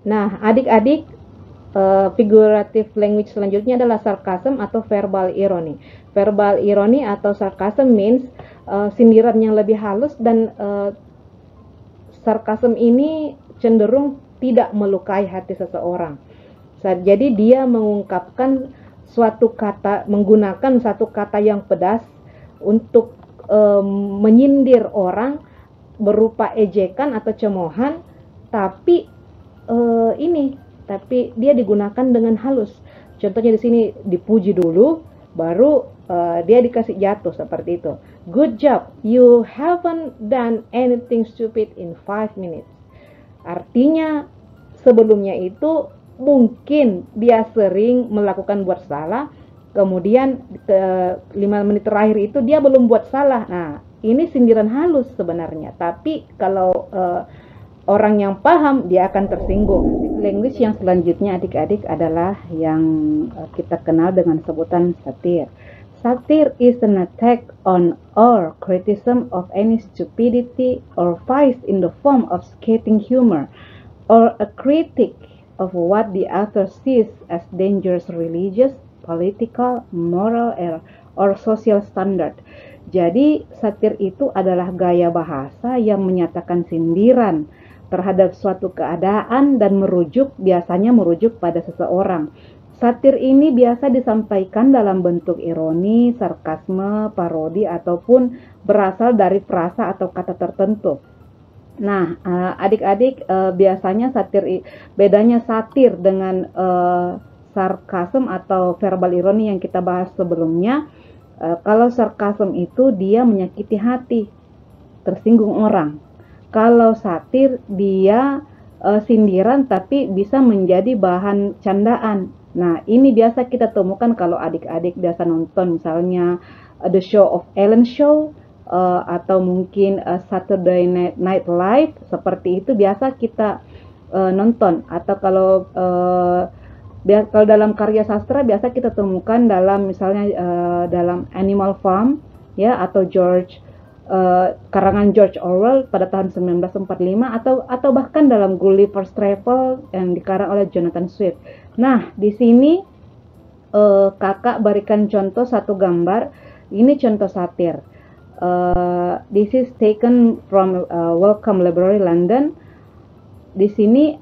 Nah, adik-adik, figurative language selanjutnya adalah sarcasm atau verbal irony. Verbal irony atau sarcasm means sindiran yang lebih halus, dan sarcasm ini cenderung tidak melukai hati seseorang. Jadi dia mengungkapkan suatu kata, menggunakan satu kata yang pedas untuk menyindir orang berupa ejekan atau cemoohan, tapi tapi dia digunakan dengan halus. Contohnya di sini dipuji dulu, baru dia dikasih jatuh seperti itu. Good job, you haven't done anything stupid in 5 minutes. Artinya sebelumnya itu mungkin dia sering melakukan buat salah, kemudian 5 menit terakhir itu dia belum buat salah. Nah, ini sindiran halus sebenarnya, tapi kalau orang yang paham dia akan tersinggung. Language yang selanjutnya adik-adik adalah yang kita kenal dengan sebutan satir. Satir is an attack on or criticism of any stupidity or vice in the form of scathing humor or a critic of what the author sees as dangerous religious, political, moral, or social standard. Jadi satir itu adalah gaya bahasa yang menyatakan sindiran terhadap suatu keadaan dan biasanya merujuk pada seseorang. Satir ini biasa disampaikan dalam bentuk ironi, sarkasme, parodi, ataupun berasal dari frasa atau kata tertentu. Nah, adik-adik, biasanya bedanya satir dengan sarkasm atau verbal ironi yang kita bahas sebelumnya. Kalau sarkasm itu dia menyakiti hati, tersinggung orang. Kalau satir dia sindiran tapi bisa menjadi bahan candaan. Nah, ini biasa kita temukan kalau adik-adik biasa nonton misalnya The Show of Ellen Show atau mungkin Saturday Night Live, seperti itu biasa kita nonton. Atau kalau dalam karya sastra biasa kita temukan dalam misalnya dalam Animal Farm ya, atau karangan George Orwell pada tahun 1945, atau bahkan dalam Gulliver's Travel yang dikarang oleh Jonathan Swift. Nah, di sini kakak berikan contoh satu gambar. Ini contoh satir. This is taken from Wellcome Library London. Di sini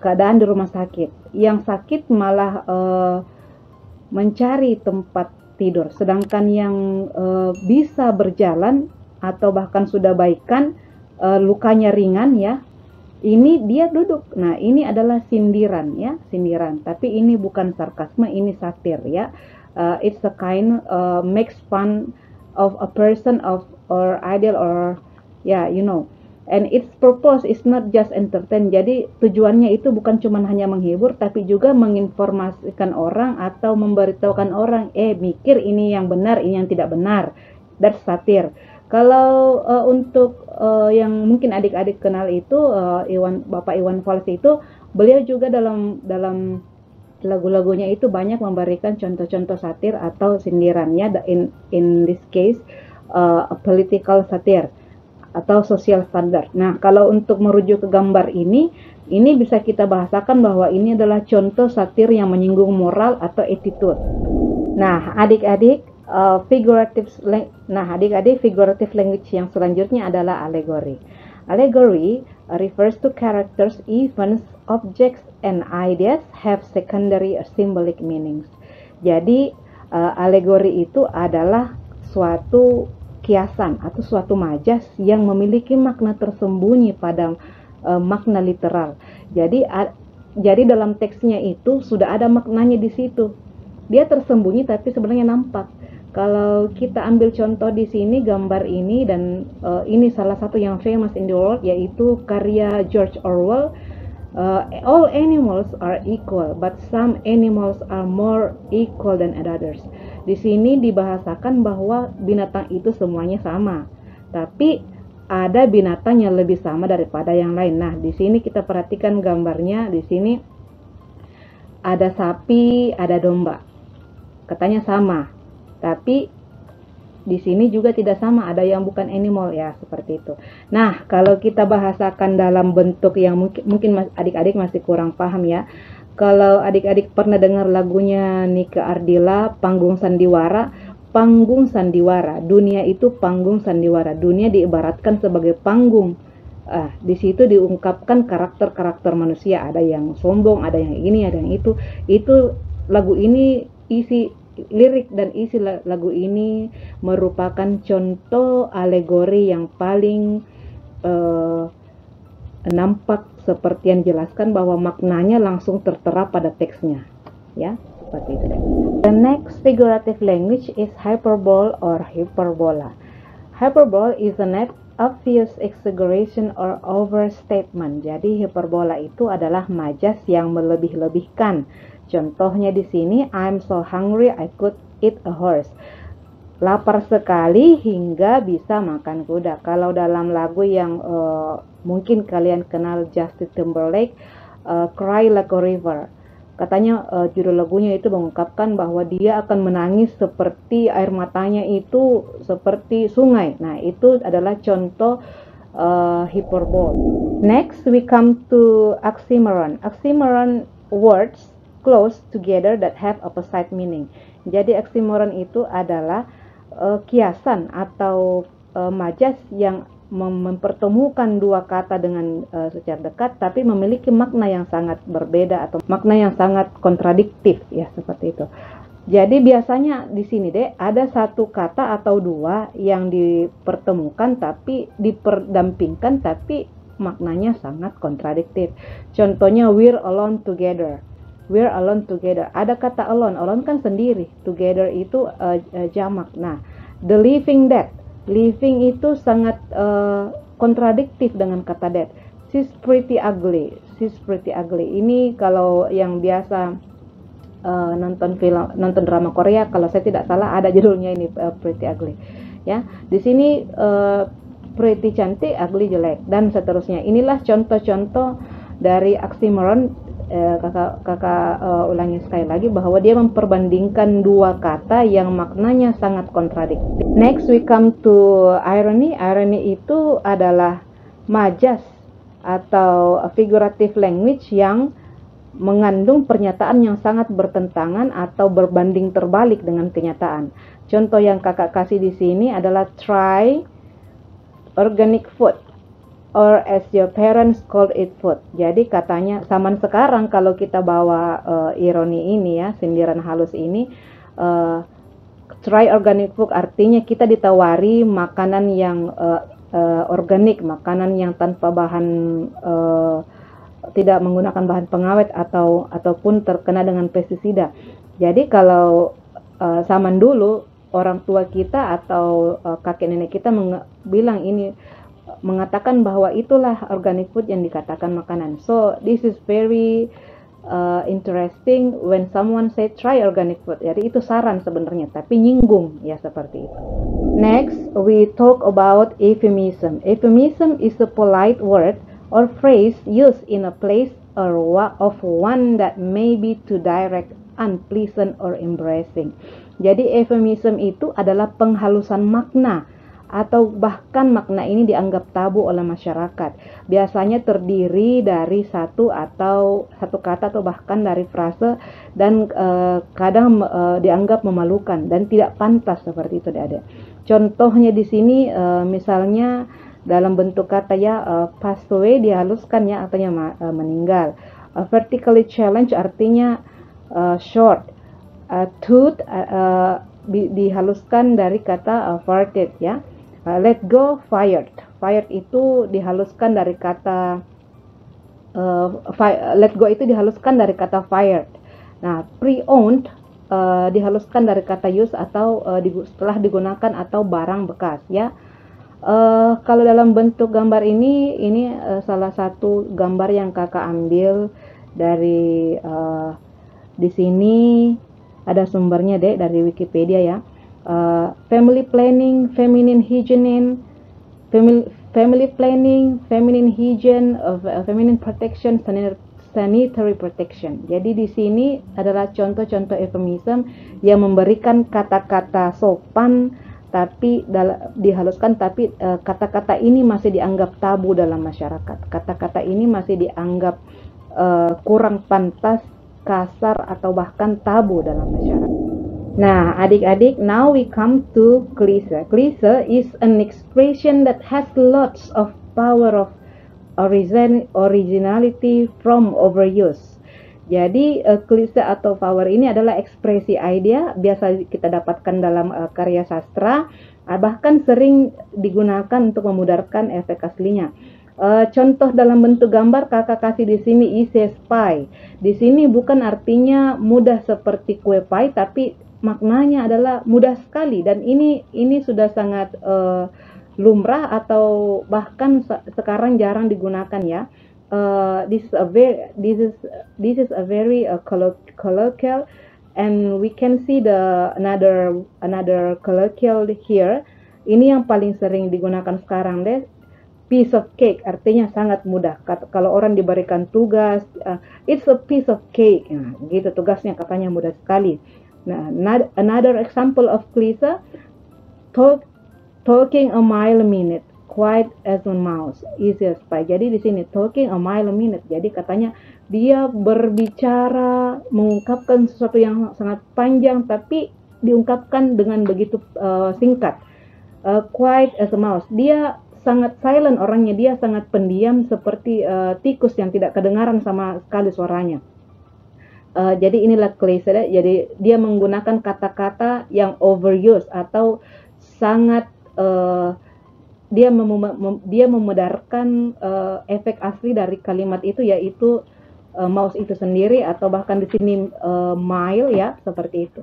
keadaan di rumah sakit. Yang sakit malah mencari tempat tidur, sedangkan yang bisa berjalan atau bahkan sudah baikan, lukanya ringan ya, ini dia duduk. Nah, ini adalah sindiran ya, sindiran. Tapi ini bukan sarkasme, ini satir ya. It's a kind makes fun of a person or ideal or you know. And its purpose is not just entertain. Jadi tujuannya itu bukan cuma hanya menghibur, tapi juga menginformasikan orang atau memberitahukan orang, mikir ini yang benar, ini yang tidak benar. That's satir. Kalau untuk yang mungkin adik-adik kenal itu Bapak Iwan Fals itu, beliau juga dalam lagu-lagunya itu banyak memberikan contoh-contoh satir atau sindiran ya. In this case a political satire atau social standard. Nah, kalau untuk merujuk ke gambar ini bisa kita bahasakan bahwa ini adalah contoh satir yang menyinggung moral atau attitude. Nah, adik-adik, figurative language yang selanjutnya adalah allegory. Allegory refers to characters, events, objects, and ideas have secondary or symbolic meanings. Jadi, allegory itu adalah suatu kiasan atau suatu majas yang memiliki makna tersembunyi pada makna literal. Jadi dalam teksnya itu sudah ada maknanya di situ. Dia tersembunyi tapi sebenarnya nampak. Kalau kita ambil contoh di sini gambar ini, dan ini salah satu yang famous in the world, yaitu karya George Orwell. All animals are equal, but some animals are more equal than others. Di sini dibahasakan bahwa binatang itu semuanya sama, tapi ada binatang yang lebih sama daripada yang lain. Nah, di sini kita perhatikan gambarnya. Di sini ada sapi, ada domba. Katanya sama, tapi di sini juga tidak sama, ada yang bukan animal ya, seperti itu. Nah, kalau kita bahasakan dalam bentuk yang mungkin adik-adik masih kurang paham ya. Kalau adik-adik pernah dengar lagunya Nika Ardila, Panggung Sandiwara, panggung sandiwara, dunia itu panggung sandiwara. Dunia diibaratkan sebagai panggung. Di situ diungkapkan karakter-karakter manusia, ada yang sombong, ada yang ini, ada yang itu. Itu lagu ini isi lirik dan isi lagu ini merupakan contoh alegori yang paling nampak seperti yang dijelaskan bahwa maknanya langsung tertera pada teksnya, ya, seperti itu. The next figurative language is hyperbole or hyperbola. Hyperbole is an obvious exaggeration or overstatement. Jadi hiperbola itu adalah majas yang melebih-lebihkan. Contohnya di sini, I'm so hungry I could eat a horse. Lapar sekali hingga bisa makan kuda. Kalau dalam lagu yang mungkin kalian kenal Justin Timberlake, Cry Like a River. Katanya judul lagunya itu mengungkapkan bahwa dia akan menangis seperti air matanya itu seperti sungai. Nah, itu adalah contoh hyperbole. Next, we come to oxymoron. Oxymoron words close together that have opposite meaning. Jadi oxymoron itu adalah kiasan atau majas yang mempertemukan dua kata dengan secara dekat tapi memiliki makna yang sangat berbeda atau makna yang sangat kontradiktif ya, seperti itu. Jadi biasanya di sini deh ada satu kata atau dua yang dipertemukan tapi diperdampingkan tapi maknanya sangat kontradiktif. Contohnya we're alone together. We're alone together. Ada kata alone. Alone kan sendiri. Together itu jamak. Nah, the living dead. Living itu sangat kontradiktif dengan kata dead. She's pretty ugly. She's pretty ugly. Ini kalau yang biasa nonton drama Korea, kalau saya tidak salah ada judulnya ini Pretty Ugly. Ya, di sini pretty cantik, ugly jelek dan seterusnya. Inilah contoh-contoh dari oxymoron. Kakak ulangi sekali lagi bahwa dia memperbandingkan dua kata yang maknanya sangat kontradiktif. Next we come to irony. Irony itu adalah majas atau figurative language yang mengandung pernyataan yang sangat bertentangan atau berbanding terbalik dengan kenyataan. Contoh yang kakak kasih di sini adalah try organic food, or as your parents called it food. Jadi katanya zaman sekarang kalau kita bawa ironi ini ya, sindiran halus ini, try organic food artinya kita ditawari makanan yang organik, makanan yang tanpa bahan tidak menggunakan bahan pengawet ataupun terkena dengan pestisida. Jadi kalau zaman dulu orang tua kita atau kakek nenek kita bilang ini, mengatakan bahwa itulah organic food yang dikatakan makanan. So this is very interesting when someone say try organic food. Jadi itu saran sebenarnya, tapi nyinggung ya, seperti itu. Next, we talk about euphemism. Euphemism is a polite word or phrase used in a place or of one that may be too direct, unpleasant, or embarrassing. Jadi euphemism itu adalah penghalusan makna atau bahkan makna ini dianggap tabu oleh masyarakat. Biasanya terdiri dari satu kata atau bahkan dari frase dan kadang dianggap memalukan dan tidak pantas, seperti itu Adik. Contohnya di sini misalnya dalam bentuk kata ya, passed away dihaluskan ya, artinya meninggal. Vertically challenged artinya short. Tooth dihaluskan dari kata farted ya. Let go, fired. Fired itu dihaluskan dari kata let go itu dihaluskan dari kata fired. Nah, pre-owned dihaluskan dari kata use atau setelah digunakan atau barang bekas ya. Kalau dalam bentuk gambar ini salah satu gambar yang kakak ambil dari di sini ada sumbernya deh dari Wikipedia ya. Family planning, feminine hygiene, family planning, feminine hygiene, feminine protection, sanitary protection. Jadi di sini adalah contoh-contoh euphemism yang memberikan kata-kata sopan tapi dihaluskan, tapi kata-kata ini masih dianggap tabu dalam masyarakat. Kata-kata ini masih dianggap kurang pantas, kasar, atau bahkan tabu dalam masyarakat. Nah, adik-adik, now we come to klise. Klise is an expression that has lots of power of originality from overuse. Jadi klise atau power ini adalah ekspresi idea, biasa kita dapatkan dalam karya sastra, bahkan sering digunakan untuk memudarkan efek aslinya. Contoh dalam bentuk gambar kakak kasih di sini easy as pie. Di sini bukan artinya mudah seperti kue pie, tapi maknanya adalah mudah sekali, dan ini sudah sangat lumrah atau bahkan sekarang jarang digunakan ya. This is a very colloquial, and we can see the another colloquial here. Ini yang paling sering digunakan sekarang deh. Piece of cake artinya sangat mudah. Kalau orang diberikan tugas, it's a piece of cake, nah, gitu tugasnya, katanya mudah sekali. Nah, another example of klise, talking a mile a minute, quiet as a mouse, easy as pie. Jadi di sini talking a mile a minute, jadi katanya dia berbicara, mengungkapkan sesuatu yang sangat panjang, tapi diungkapkan dengan begitu singkat. Quiet as a mouse, dia sangat silent orangnya, dia sangat pendiam seperti tikus yang tidak kedengaran sama sekali suaranya. Jadi inilah klise, jadi dia menggunakan kata-kata yang overuse atau sangat dia memudarkan efek asli dari kalimat itu, yaitu mouse itu sendiri, atau bahkan di sini mile ya, seperti itu.